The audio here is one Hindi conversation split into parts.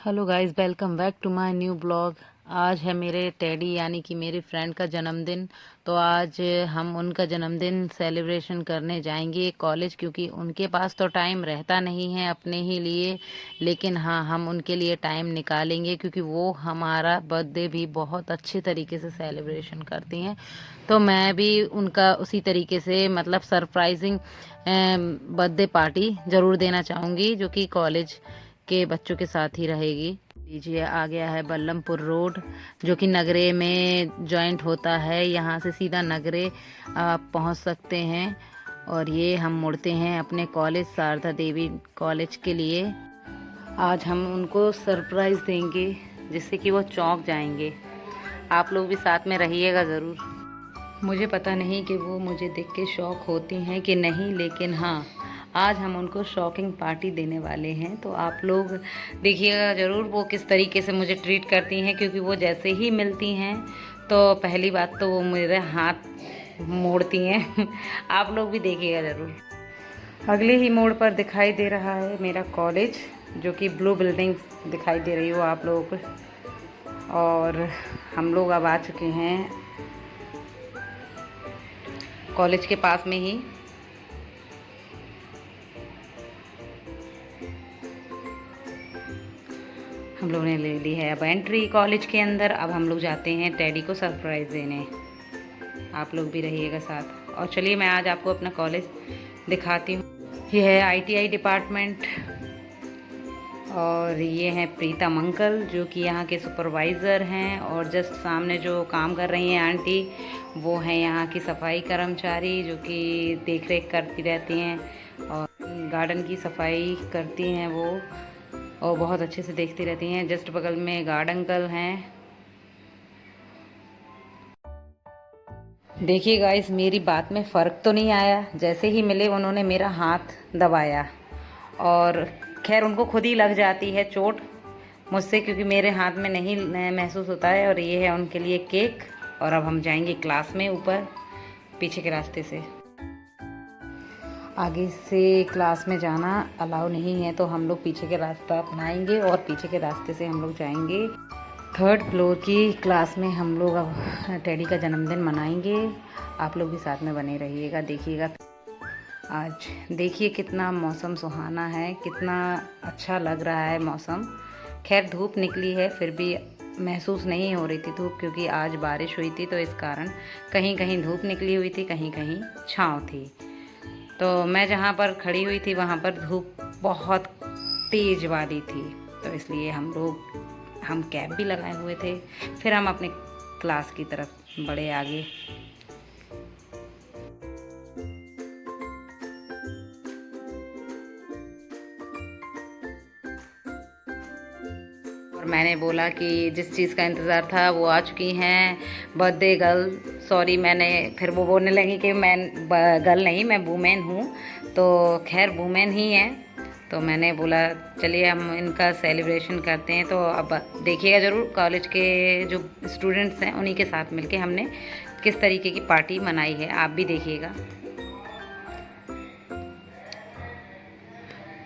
Hello guys, welcome back to my new blog. आज है मेरे टेडी यानी कि मेरे फ्रेंड का जन्मदिन। तो आज हम उनका जन्मदिन सेलिब्रेशन करने जाएंगे कॉलेज, क्योंकि उनके पास तो टाइम रहता नहीं है अपने ही लिए। लेकिन हाँ, हम उनके लिए टाइम निकालेंगे क्योंकि वो हमारा बर्थडे भी बहुत अच्छे तरीके से सेलिब्रेशन करती हैं। तो मैं भी उनका उसी तरीके से मतलब सरप्राइजिंग बर्थडे पार्टी ज़रूर देना चाहूँगी, जो कि कॉलेज के बच्चों के साथ ही रहेगी। लीजिए, आ गया है बल्लमपुर रोड, जो कि नगरे में जॉइंट होता है। यहाँ से सीधा नगरे आप पहुँच सकते हैं। और ये हम मुड़ते हैं अपने कॉलेज शारदा देवी कॉलेज के लिए। आज हम उनको सरप्राइज़ देंगे जिससे कि वो चौंक जाएंगे। आप लोग भी साथ में रहिएगा ज़रूर। मुझे पता नहीं कि वो मुझे देख के शौक होती हैं कि नहीं, लेकिन हाँ, आज हम उनको शॉकिंग पार्टी देने वाले हैं। तो आप लोग देखिएगा ज़रूर वो किस तरीके से मुझे ट्रीट करती हैं, क्योंकि वो जैसे ही मिलती हैं तो पहली बात तो वो मेरे हाथ मोड़ती हैं। आप लोग भी देखिएगा ज़रूर। अगले ही मोड़ पर दिखाई दे रहा है मेरा कॉलेज, जो कि ब्लू बिल्डिंग दिखाई दे रही हो आप लोगों को। और हम लोग अब आ चुके हैं कॉलेज के पास में ही। हम लोगों ने ले ली है अब एंट्री कॉलेज के अंदर। अब हम लोग जाते हैं टेडी को सरप्राइज़ देने। आप लोग भी रहिएगा साथ। और चलिए, मैं आज आपको अपना कॉलेज दिखाती हूँ। ये है आईटीआई डिपार्टमेंट। और ये हैं प्रीतम अंकल, जो कि यहाँ के सुपरवाइज़र हैं। और जस्ट सामने जो काम कर रही हैं आंटी, वो हैं यहाँ की सफाई कर्मचारी, जो कि देख रेख करती रहती हैं और गार्डन की सफाई करती हैं वो, और बहुत अच्छे से देखती रहती हैं। जस्ट बगल में गार्ड अंकल हैं। देखिए गाइस, मेरी बात में फ़र्क तो नहीं आया। जैसे ही मिले उन्होंने मेरा हाथ दबाया, और खैर उनको खुद ही लग जाती है चोट मुझसे, क्योंकि मेरे हाथ में नहीं महसूस होता है। और ये है उनके लिए केक। और अब हम जाएंगे क्लास में ऊपर पीछे के रास्ते से। आगे से क्लास में जाना अलाउ नहीं है, तो हम लोग पीछे के रास्ता अपनाएंगे और पीछे के रास्ते से हम लोग जाएंगे। थर्ड फ्लोर की क्लास में हम लोग अब टेडी का जन्मदिन मनाएंगे। आप लोग भी साथ में बने रहिएगा, देखिएगा। आज देखिए कितना मौसम सुहाना है, कितना अच्छा लग रहा है मौसम। खैर धूप निकली है, फिर भी महसूस नहीं हो रही थी धूप, क्योंकि आज बारिश हुई थी, तो इस कारण कहीं कहीं धूप निकली हुई थी, कहीं कहीं छाँव थी। तो मैं जहाँ पर खड़ी हुई थी वहाँ पर धूप बहुत तेज़ वाली थी, तो इसलिए हम कैप भी लगाए हुए थे। फिर हम अपने क्लास की तरफ बढ़े आगे। और मैंने बोला कि जिस चीज़ का इंतज़ार था वो आ चुकी हैं, बर्थडे गर्ल। सॉरी, मैंने फिर वो बोलने लगी कि मैं गर्ल नहीं, मैं वूमेन हूँ। तो खैर वूमेन ही है। तो मैंने बोला चलिए हम इनका सेलिब्रेशन करते हैं। तो अब देखिएगा ज़रूर, कॉलेज के जो स्टूडेंट्स हैं उन्हीं के साथ मिलके हमने किस तरीके की पार्टी मनाई है, आप भी देखिएगा।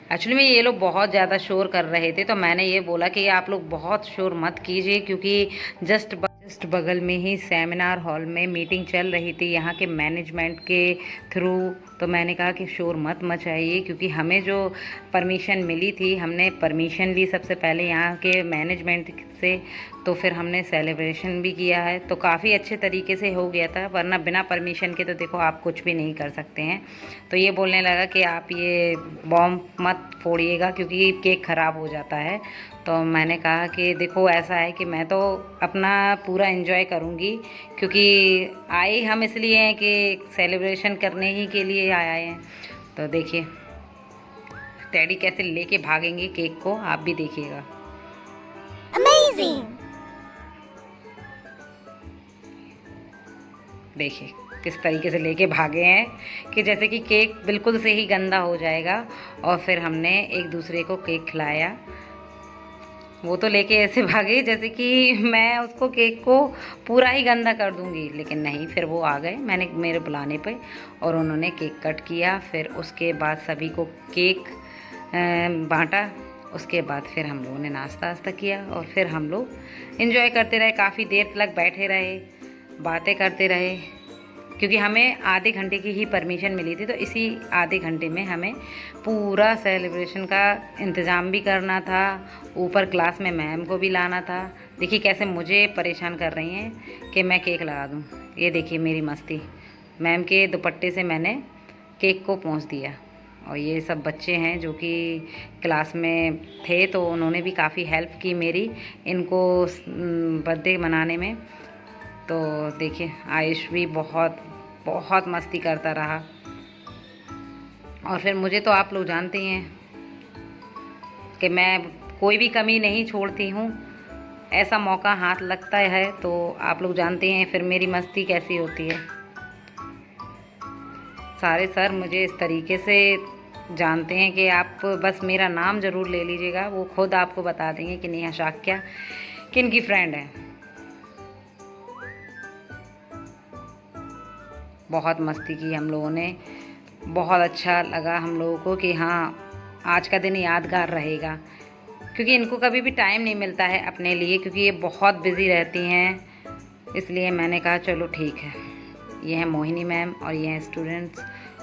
एक्चुअली में ये लोग बहुत ज़्यादा शोर कर रहे थे, तो मैंने ये बोला कि आप लोग बहुत शोर मत कीजिए, क्योंकि जस्ट बगल में ही सेमिनार हॉल में मीटिंग चल रही थी यहाँ के मैनेजमेंट के थ्रू। तो मैंने कहा कि शोर मत मचाइए, क्योंकि हमें जो परमिशन मिली थी, हमने परमिशन ली सबसे पहले यहाँ के मैनेजमेंट से। तो फिर हमने सेलिब्रेशन भी किया है, तो काफ़ी अच्छे तरीके से हो गया था। वरना बिना परमिशन के तो देखो आप कुछ भी नहीं कर सकते हैं। तो ये बोलने लगा कि आप ये बॉम्ब मत फोड़िएगा, क्योंकि केक ख़राब हो जाता है। तो मैंने कहा कि देखो ऐसा है कि मैं तो अपना पूरा एंजॉय करूँगी, क्योंकि आए हम इसलिए हैं कि सेलिब्रेशन करने ही के लिए आए हैं। तो देखिए टेडी कैसे लेके भागेंगे केक को, आप भी देखिएगा। अमेजिंग। देखिए किस तरीके से लेके भागे हैं, कि जैसे कि केक बिल्कुल से ही गंदा हो जाएगा। और फिर हमने एक दूसरे को केक खिलाया। वो तो लेके ऐसे भागे जैसे कि मैं उसको केक को पूरा ही गंदा कर दूंगी, लेकिन नहीं, फिर वो आ गए मेरे बुलाने पे, और उन्होंने केक कट किया। फिर उसके बाद सभी को केक बांटा। उसके बाद फिर हम लोगों ने नाश्ता वास्ता किया और फिर हम लोग एंजॉय करते रहे, काफ़ी देर तक बैठे रहे, बातें करते रहे, क्योंकि हमें आधे घंटे की ही परमिशन मिली थी। तो इसी आधे घंटे में हमें पूरा सेलिब्रेशन का इंतज़ाम भी करना था, ऊपर क्लास में मैम को भी लाना था। देखिए कैसे मुझे परेशान कर रही हैं कि मैं केक लगा दूँ। ये देखिए मेरी मस्ती, मैम के दुपट्टे से मैंने केक को पोंछ दिया। और ये सब बच्चे हैं जो कि क्लास में थे, तो उन्होंने भी काफ़ी हेल्प की मेरी इनको बर्थडे मनाने में। तो देखिए आयुष भी बहुत बहुत मस्ती करता रहा। और फिर मुझे तो आप लोग जानते हैं कि मैं कोई भी कमी नहीं छोड़ती हूँ, ऐसा मौका हाथ लगता है तो आप लोग जानते हैं फिर मेरी मस्ती कैसी होती है। सारे सर मुझे इस तरीके से जानते हैं कि आप बस मेरा नाम ज़रूर ले लीजिएगा, वो खुद आपको बता देंगे कि नेहा शाक्या किन की फ्रेंड है। बहुत मस्ती की हम लोगों ने, बहुत अच्छा लगा हम लोगों को कि हाँ आज का दिन यादगार रहेगा, क्योंकि इनको कभी भी टाइम नहीं मिलता है अपने लिए, क्योंकि ये बहुत बिज़ी रहती हैं। इसलिए मैंने कहा चलो ठीक है। ये है मोहिनी मैम और ये हैं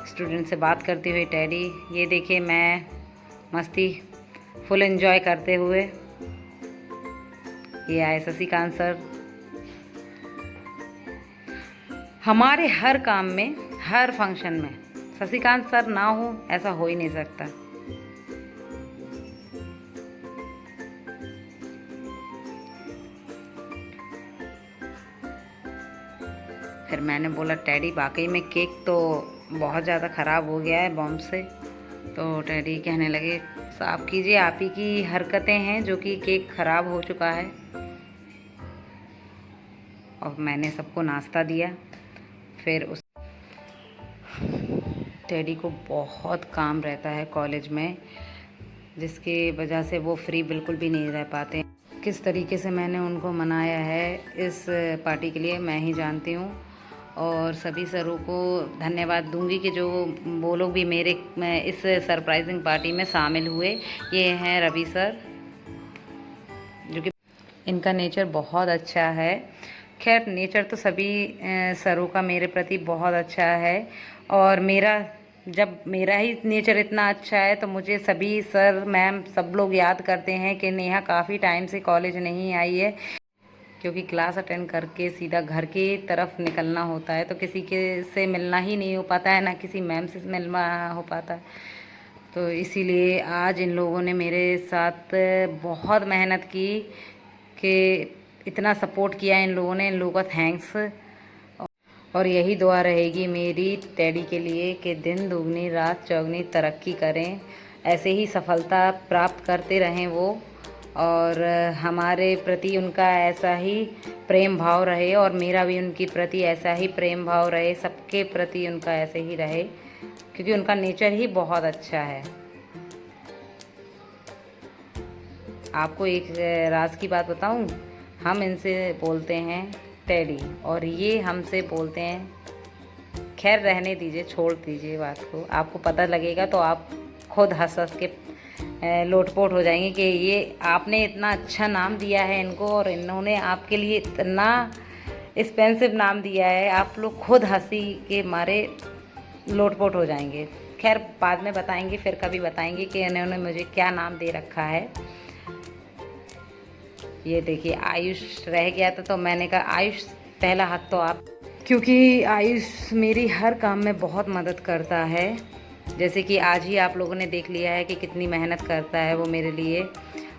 स्टूडेंट से बात करते हुए टेडी। ये देखिए मैं मस्ती फुल एंजॉय करते हुए। ये आए शशिकांत सर। हमारे हर काम में, हर फंक्शन में शशिकांत सर ना हो ऐसा हो ही नहीं सकता। फिर मैंने बोला टेडी वाकई में केक तो बहुत ज़्यादा ख़राब हो गया है बॉम्ब से। तो टेडी कहने लगे साफ़ कीजिए, आप ही की हरकतें हैं जो कि केक ख़राब हो चुका है। और मैंने सबको नाश्ता दिया। फिर उस टेडी को बहुत काम रहता है कॉलेज में, जिसकी वजह से वो फ्री बिल्कुल भी नहीं रह पाते। किस तरीके से मैंने उनको मनाया है इस पार्टी के लिए मैं ही जानती हूँ। और सभी सरों को धन्यवाद दूंगी कि जो वो लोग भी मेरे इस सरप्राइजिंग पार्टी में शामिल हुए। ये हैं रवि सर, जो कि इनका नेचर बहुत अच्छा है। खैर नेचर तो सभी सरों का मेरे प्रति बहुत अच्छा है, और जब मेरा ही नेचर इतना अच्छा है तो मुझे सभी सर मैम सब लोग याद करते हैं कि नेहा काफ़ी टाइम से कॉलेज नहीं आई है, क्योंकि क्लास अटेंड करके सीधा घर की तरफ निकलना होता है, तो किसी के से मिलना ही नहीं हो पाता है, ना किसी मैम से मिलना हो पाता है। तो इसीलिए आज इन लोगों ने मेरे साथ बहुत मेहनत की कि इतना सपोर्ट किया इन लोगों ने। इन लोगों का थैंक्स। और यही दुआ रहेगी मेरी टेडी के लिए कि दिन दुगनी रात चौगनी तरक्की करें, ऐसे ही सफलता प्राप्त करते रहें वो, और हमारे प्रति उनका ऐसा ही प्रेम भाव रहे, और मेरा भी उनकी प्रति ऐसा ही प्रेम भाव रहे, सबके प्रति उनका ऐसे ही रहे, क्योंकि उनका नेचर ही बहुत अच्छा है। आपको एक राज की बात बताऊं, हम इनसे बोलते हैं टेडी और ये हमसे बोलते हैं। खैर रहने दीजिए, छोड़ दीजिए बात को, आपको पता लगेगा तो आप खुद हंस हंस के लोटपोट हो जाएंगे कि ये आपने इतना अच्छा नाम दिया है इनको, और इन्होंने आपके लिए इतना एक्सपेंसिव नाम दिया है, आप लोग खुद हंसी के मारे लोटपोट हो जाएंगे। खैर बाद में बताएंगे, फिर कभी बताएंगे कि इन्होंने मुझे क्या नाम दे रखा है। ये देखिए आयुष रह गया था, तो मैंने कहा आयुष पहला हक तो आप, क्योंकि आयुष मेरी हर काम में बहुत मदद करता है। जैसे कि आज ही आप लोगों ने देख लिया है कि कितनी मेहनत करता है वो मेरे लिए,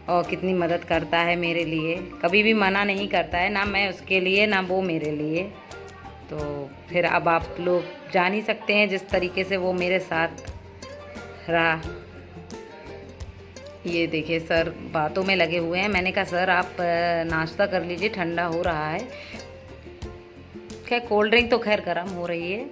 और कितनी मदद करता है मेरे लिए। कभी भी मना नहीं करता है, ना मैं उसके लिए ना वो मेरे लिए। तो फिर अब आप लोग जान ही सकते हैं जिस तरीके से वो मेरे साथ रहा। ये देखिए सर बातों में लगे हुए हैं। मैंने कहा सर आप नाश्ता कर लीजिए, ठंडा हो रहा है। खैर कोल्ड ड्रिंक तो खैर गर्म हो रही है।